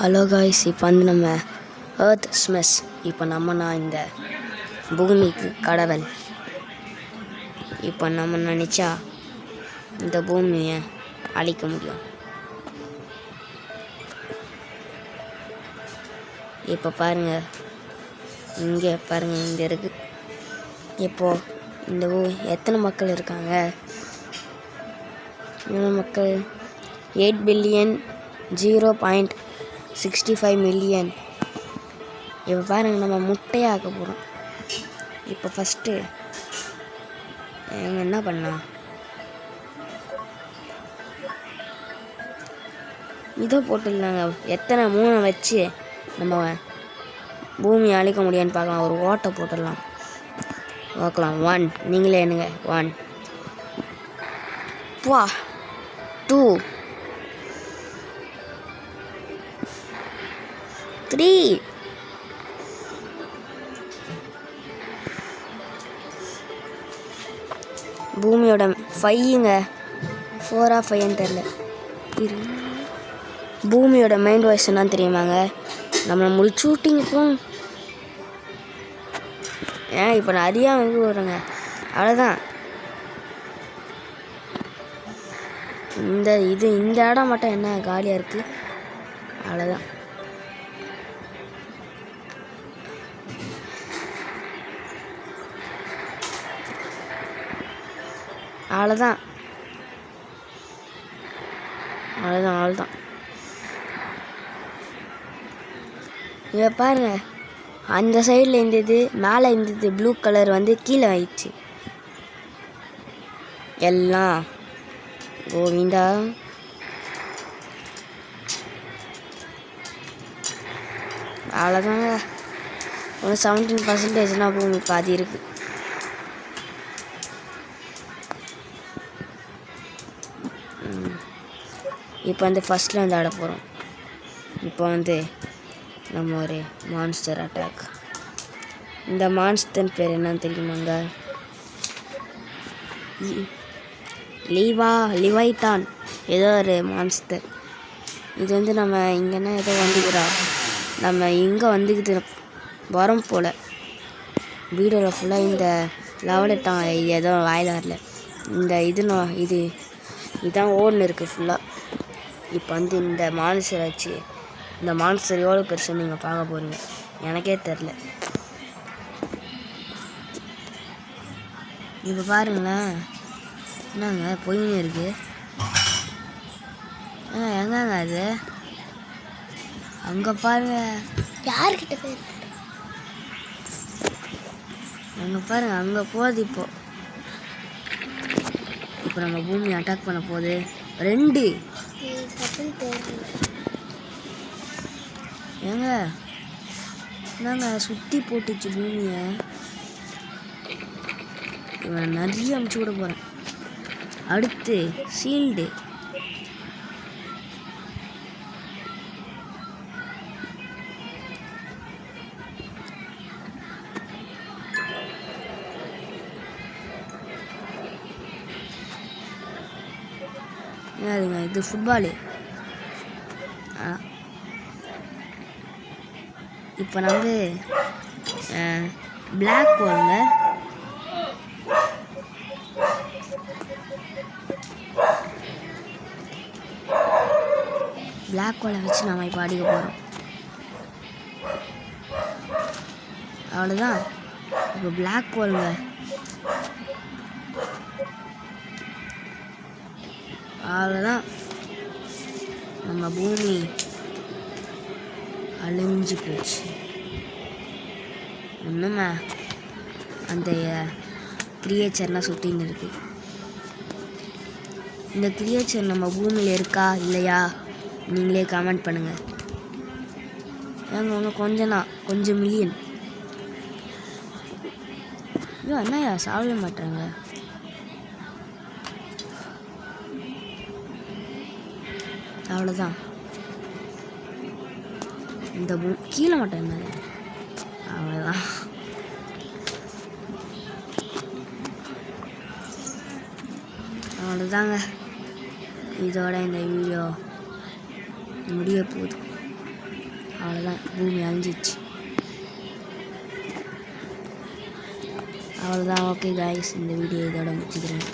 Hello guys, இப்போ வந்து நம்ம ஏர்த் ஸ்மெஸ். இப்போ நான் இந்த பூமிக்கு கடவுள். இப்போ நம்ம நினச்சா இந்த பூமியை அழிக்க முடியும். இப்போ பாருங்கள், இங்கே பாருங்கள், இங்கே இருக்குது. இப்போது இந்த எத்தனை மக்கள் இருக்காங்க? மக்கள் 8,000,000,065 மில்லியன். இப்போ பாருங்கள், நம்ம முட்டையாக்க போகிறோம். இப்போ ஃபஸ்ட்டு என்ன பண்ணலாம்? இதை போட்டுடலாங்க. எத்தனை 3 வச்சு நம்ம பூமியை அழிக்க முடியான்னு பார்க்கலாம். ஒரு ஓட்டை போட்டுடலாம். பார்க்கலாம். 1, நீங்களே என்னங்க. 1, 2, 3. பூமியோட 5ங்க. 4ஆ 5ன்னு தெரில. பூமியோட மைண்ட் வாய்ஸ் என்ன தெரியுமாங்க? நம்மளை முடிச்சு விட்டிங்க இப்போ. இப்போ நான் அறியாமல் வருங்க. அவ்வளோதான். இந்த இடம் மட்டும் என்ன காலியாக இருக்குது. அவ்வளோதான். அவ்வளோதான். இதை பாருங்க, அந்த சைடில் இருந்தது மேலே இருந்தது ப்ளூ கலர் வந்து கீழே ஆயிடுச்சு. எல்லாம் கோவிந்தா. அவ்வளோதாங்க. ஒரு 17% பூமி பாதி இருக்குது. இப்போ வந்து ஃபஸ்ட்டில் வந்து ஆட போகிறோம். இப்போ வந்து நம்ம ஒரு மான்ஸ்டர் அட்டாக். இந்த மான்ஸ்டர் பேர் என்னன்னு தெரியுமாங்க? லிவைட்டான் ஏதோ ஒரு மான்ஸ்டர். இது வந்து நம்ம இங்கேன்னா ஏதோ வந்துக்கிறோம். நம்ம இங்கே வந்துக்கிட்டு வரோம் போல். வீடியோவில் ஃபுல்லாக இந்த லெவலட்டான் ஏதோ வாயில் வரல. இந்த இதுதான் ஓடுன்னு இருக்குது ஃபுல்லாக. இப்போ வந்து இந்த மான்ஸ்டர் வச்சு இந்த மான்ஸ்டர் எவ்வளோ பெருசுன்னு நீங்கள் பார்க்க போகிறீங்க. எனக்கே தெரில. இப்போ பாருங்களேன், என்னங்க பொய்னு இருக்குது. எங்கங்க அது? அங்கே பாருங்க. யார்கிட்ட பேர்? அங்கே பாருங்க, அங்கே போகுது. இப்போ நம்ம பூமி அட்டாக் பண்ண போகுது. 2 ஏங்க என்னங்க சுற்றி போட்டுச்சு பூமியை. இவன் நிறைய அமுச்சு விட போகிறேன். அடுத்து ஷீல்டு. என்னதுங்க இது? ஃபுட்பாலு. இப்போ வந்து பிளாக் ஹோலுங்க. பிளாக் ஹோலை வச்சு நம்ம இப்போ அடிக்க போகிறோம். அவ்வளோதான். இப்போ பிளாக் ஹோலுங்க. அவ்வளோதான். நம்ம பூமி அழிஞ்சு போச்சு. இன்னுமே அந்த கிரியேச்சர்லாம் சுற்றின்னு இருக்கு. இந்த கிரியேச்சர் நம்ம பூமியில் இருக்கா இல்லையா நீங்களே கமெண்ட் பண்ணுங்கள். ஏங்க கொஞ்சம் மில்லியன். ஐயோ, என்னையா சாப்பிட மாட்டாங்க? அவ்வளோதான். இந்த கீழே மட்டும் என்னது? அவ்வளோதான். அவ்வளோதாங்க. இதோட இந்த வீடியோ முடிய போகுது. அவ்வளோதான், பூமி அழிஞ்சிச்சு. அவ்வளோதான். ஓகே காய்ஸ், இந்த வீடியோ இதோட முடிச்சுக்கிறேன்.